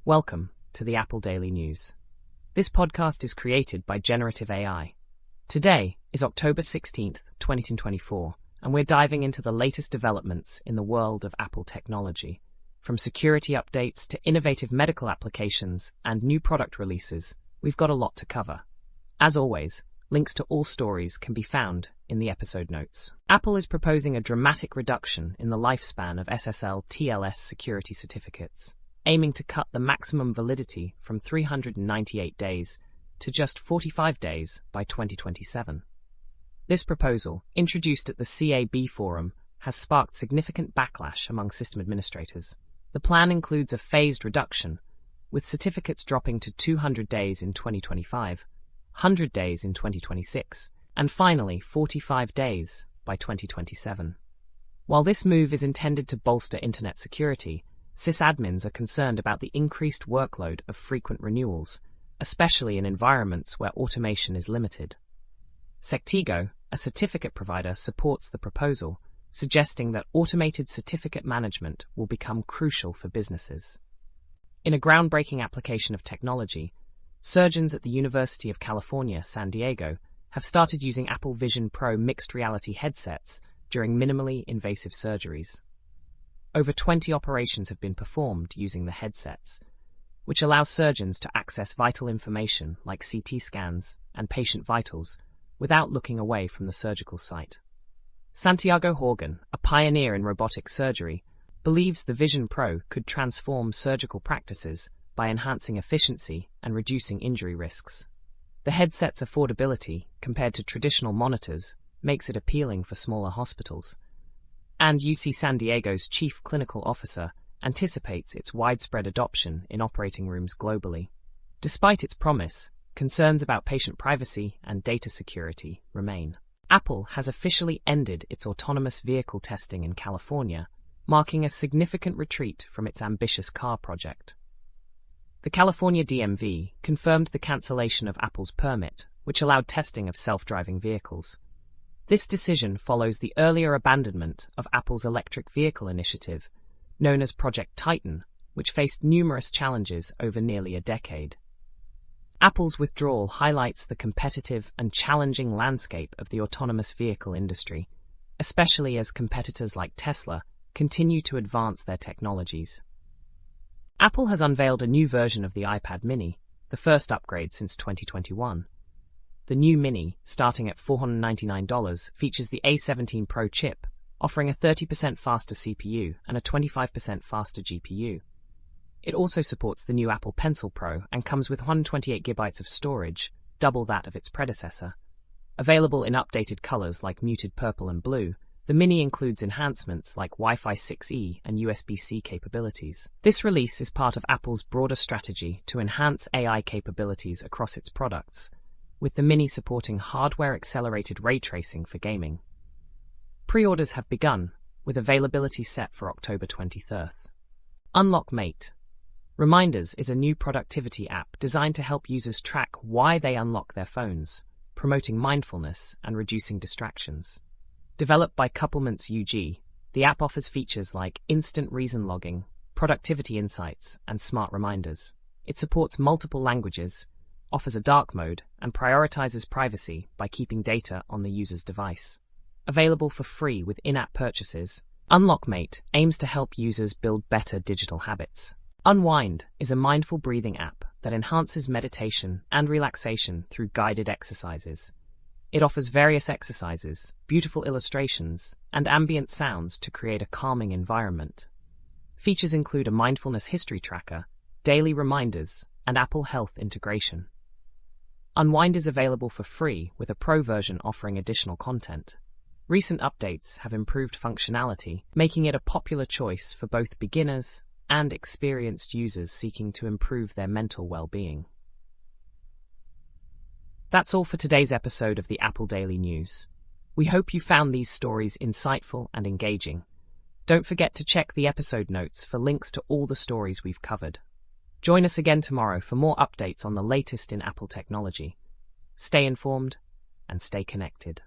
Welcome to the Apple Daily News. This podcast is created by Generative AI. Today is October 16th, 2024, and we're diving into the latest developments in the world of Apple technology. From security updates to innovative medical applications and new product releases, we've got a lot to cover. As always, links to all stories can be found in the episode notes. Apple is proposing a dramatic reduction in the lifespan of SSL/TLS security certificates, aiming to cut the maximum validity from 398 days to just 45 days by 2027. This proposal, introduced at the CAB Forum, has sparked significant backlash among system administrators. The plan includes a phased reduction, with certificates dropping to 200 days in 2025, 100 days in 2026, and finally 45 days by 2027. While this move is intended to bolster internet security, sysadmins are concerned about the increased workload of frequent renewals, especially in environments where automation is limited. Sectigo, a certificate provider, supports the proposal, suggesting that automated certificate management will become crucial for businesses. In a groundbreaking application of technology, surgeons at the University of California, San Diego, have started using Apple Vision Pro mixed reality headsets during minimally invasive surgeries. Over 20 operations have been performed using the headsets, which allow surgeons to access vital information like CT scans and patient vitals without looking away from the surgical site. Santiago Horgan, a pioneer in robotic surgery, believes the Vision Pro could transform surgical practices by enhancing efficiency and reducing injury risks. The headset's affordability, compared to traditional monitors, makes it appealing for smaller hospitals, and UC San Diego's chief clinical officer anticipates its widespread adoption in operating rooms globally. Despite its promise, concerns about patient privacy and data security remain. Apple has officially ended its autonomous vehicle testing in California, marking a significant retreat from its ambitious car project. The California DMV confirmed the cancellation of Apple's permit, which allowed testing of self-driving vehicles. This decision follows the earlier abandonment of Apple's electric vehicle initiative, known as Project Titan, which faced numerous challenges over nearly a decade. Apple's withdrawal highlights the competitive and challenging landscape of the autonomous vehicle industry, especially as competitors like Tesla continue to advance their technologies. Apple has unveiled a new version of the iPad mini, the first upgrade since 2021. The new Mini, starting at $499, features the A17 Pro chip, offering a 30% faster CPU and a 25% faster GPU. It also supports the new Apple Pencil Pro and comes with 128GB of storage, double that of its predecessor. Available in updated colors like muted purple and blue, the Mini includes enhancements like Wi-Fi 6E and USB-C capabilities. This release is part of Apple's broader strategy to enhance AI capabilities across its products, with the Mini supporting hardware-accelerated ray tracing for gaming. Pre-orders have begun, with availability set for October 23rd. Unlock Mate. Reminders is a new productivity app designed to help users track why they unlock their phones, promoting mindfulness and reducing distractions. Developed by Couplements UG, the app offers features like instant reason logging, productivity insights, and smart reminders. It supports multiple languages, offers a dark mode, and prioritizes privacy by keeping data on the user's device. Available for free with in-app purchases, Unlock Mate aims to help users build better digital habits. Unwind is a mindful breathing app that enhances meditation and relaxation through guided exercises. It offers various exercises, beautiful illustrations, and ambient sounds to create a calming environment. Features include a mindfulness history tracker, daily reminders, and Apple Health integration. Unwind is available for free, with a pro version offering additional content. Recent updates have improved functionality, making it a popular choice for both beginners and experienced users seeking to improve their mental well-being. That's all for today's episode of the Apple Daily News. We hope you found these stories insightful and engaging. Don't forget to check the episode notes for links to all the stories we've covered. Join us again tomorrow for more updates on the latest in Apple technology. Stay informed and stay connected.